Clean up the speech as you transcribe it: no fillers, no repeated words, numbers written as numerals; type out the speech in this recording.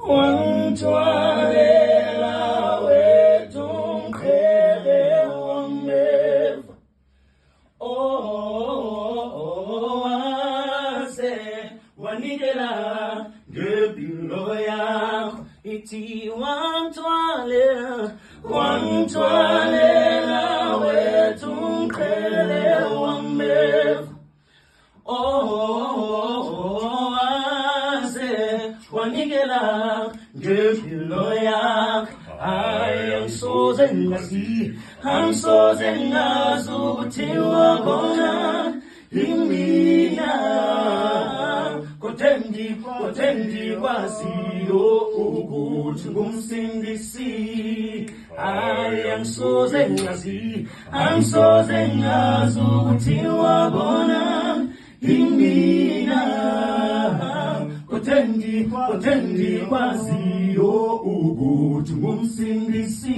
wangithwalela wethu umqhele wameva. Waze wanikela ngempilo yakho, ithi wangithwalela wethu umqhele wameva. Waze wanikela ngempilo yakho. Angisoze ngazi ukuthi wakhona imina, kodwa engikwaziyo ukuthi ngumsindisi. Angisoze ngazi ukuthi wakhona imina, kodwa engikwaziyo ukuthi ngumsindisi.